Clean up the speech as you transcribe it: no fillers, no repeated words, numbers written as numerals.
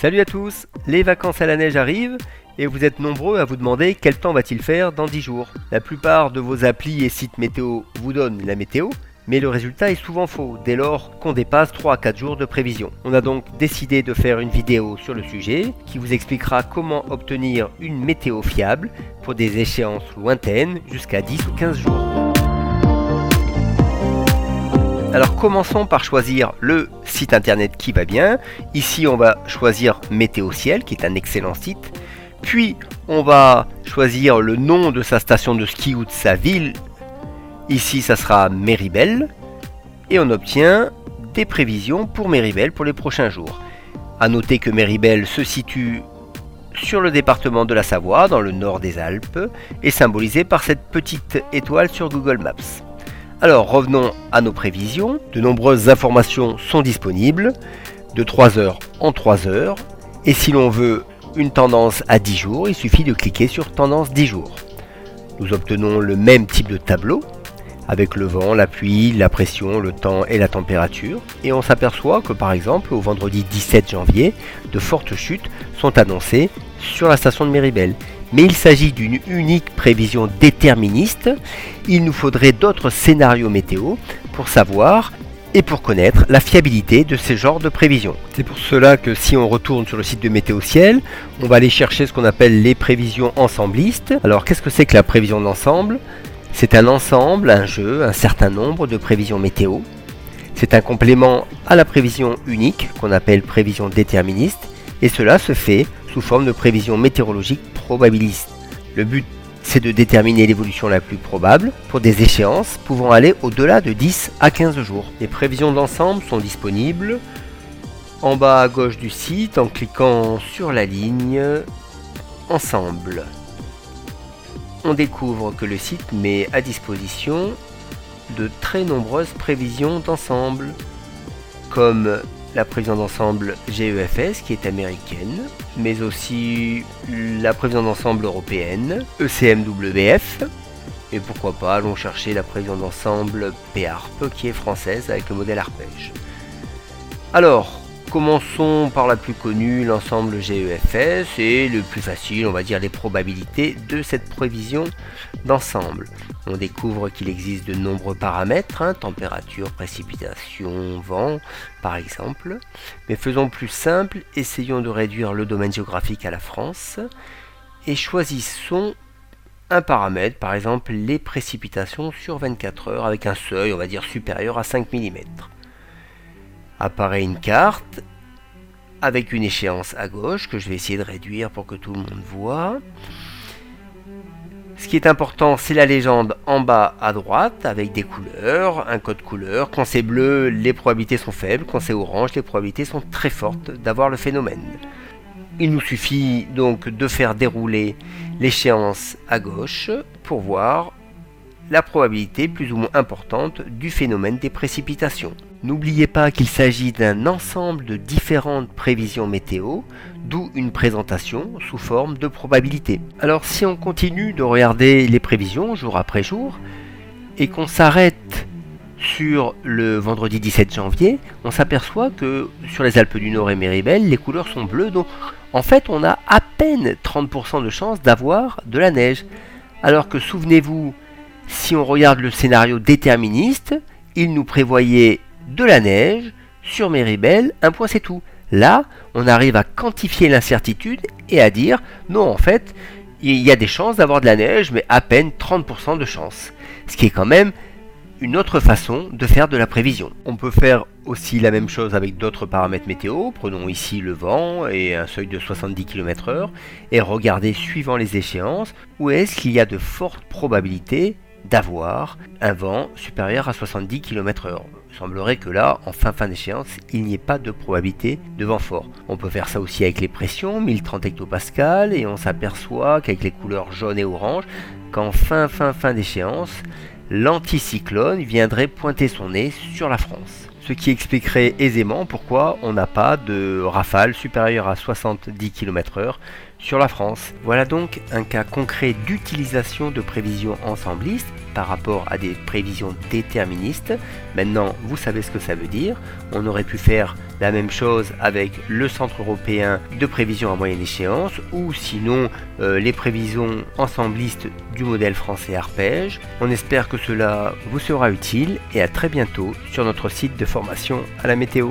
Salut à tous, les vacances à la neige arrivent et vous êtes nombreux à vous demander quel temps va-t-il faire dans 10 jours. La plupart de vos applis et sites météo vous donnent la météo, mais le résultat est souvent faux dès lors qu'on dépasse 3 à 4 jours de prévision. On a donc décidé de faire une vidéo sur le sujet qui vous expliquera comment obtenir une météo fiable pour des échéances lointaines jusqu'à 10 ou 15 jours. Alors commençons par choisir le site internet qui va bien. Ici on va choisir Météo Ciel qui est un excellent site. Puis on va choisir le nom de sa station de ski ou de sa ville. Ici ça sera Méribel. Et on obtient des prévisions pour Méribel pour les prochains jours. A noter que Méribel se situe sur le département de la Savoie, dans le nord des Alpes, et symbolisé par cette petite étoile sur Google Maps. Alors revenons à nos prévisions. De nombreuses informations sont disponibles, de 3 heures en 3 heures. Et si l'on veut une tendance à 10 jours, il suffit de cliquer sur tendance 10 jours. Nous obtenons le même type de tableau, avec le vent, la pluie, la pression, le temps et la température. Et on s'aperçoit que par exemple, au vendredi 17 janvier, de fortes chutes sont annoncées sur la station de Méribel. Mais il s'agit d'une unique prévision déterministe. Il nous faudrait d'autres scénarios météo pour savoir et pour connaître la fiabilité de ces genres de prévisions. C'est pour cela que si on retourne sur le site de Météo Ciel, on va aller chercher ce qu'on appelle les prévisions ensemblistes. Alors qu'est-ce que c'est que la prévision d'ensemble ? C'est un ensemble, un jeu, un certain nombre de prévisions météo. C'est un complément à la prévision unique qu'on appelle prévision déterministe et cela se fait sous forme de prévision météorologique probabiliste. Le but, c'est de déterminer l'évolution la plus probable pour des échéances pouvant aller au-delà de 10 à 15 jours. Les prévisions d'ensemble sont disponibles en bas à gauche du site en cliquant sur la ligne Ensemble. On découvre que le site met à disposition de très nombreuses prévisions d'ensemble, comme la prévision d'ensemble GEFS qui est américaine, mais aussi la prévision d'ensemble européenne, ECMWF, et pourquoi pas allons chercher la prévision d'ensemble PARP qui est française avec le modèle arpège. Alors, commençons par la plus connue, l'ensemble GEFS, et le plus facile, on va dire les probabilités de cette prévision d'ensemble. On découvre qu'il existe de nombreux paramètres, température, précipitation, vent, par exemple. Mais faisons plus simple, essayons de réduire le domaine géographique à la France, et choisissons un paramètre, par exemple les précipitations sur 24 heures, avec un seuil, on va dire supérieur à 5 mm. Apparaît une carte avec une échéance à gauche que je vais essayer de réduire pour que tout le monde voit. Ce qui est important, c'est la légende en bas à droite avec des couleurs, un code couleur. Quand c'est bleu, les probabilités sont faibles. Quand c'est orange, les probabilités sont très fortes d'avoir le phénomène. Il nous suffit donc de faire dérouler l'échéance à gauche pour voir la probabilité plus ou moins importante du phénomène des précipitations. N'oubliez pas qu'il s'agit d'un ensemble de différentes prévisions météo, d'où une présentation sous forme de probabilité. Alors si on continue de regarder les prévisions jour après jour, et qu'on s'arrête sur le vendredi 17 janvier, on s'aperçoit que sur les Alpes du Nord et Méribel, les couleurs sont bleues, donc en fait on a à peine 30% de chance d'avoir de la neige. Alors que souvenez-vous, si on regarde le scénario déterministe, il nous prévoyait de la neige sur Méribel, un point c'est tout. Là, on arrive à quantifier l'incertitude et à dire non, en fait, il y a des chances d'avoir de la neige, mais à peine 30% de chance. Ce qui est quand même une autre façon de faire de la prévision. On peut faire aussi la même chose avec d'autres paramètres météo. Prenons ici le vent et un seuil de 70 km/h et regardez suivant les échéances où est-ce qu'il y a de fortes probabilités d'avoir un vent supérieur à 70 km/h. Il semblerait que là, en fin d'échéance, il n'y ait pas de probabilité de vent fort. On peut faire ça aussi avec les pressions, 1030 hectopascales, et on s'aperçoit qu'avec les couleurs jaune et orange, qu'en fin d'échéance, l'anticyclone viendrait pointer son nez sur la France. ce qui expliquerait aisément pourquoi on n'a pas de rafale supérieure à 70 km/h sur la France. Voilà donc un cas concret d'utilisation de prévisions ensemblistes par rapport à des prévisions déterministes. Maintenant, vous savez ce que ça veut dire. On aurait pu faire la même chose avec le Centre européen de prévision à moyenne échéance ou sinon les prévisions ensemblistes du modèle français Arpège. On espère que cela vous sera utile et à très bientôt sur notre site de formation à la météo.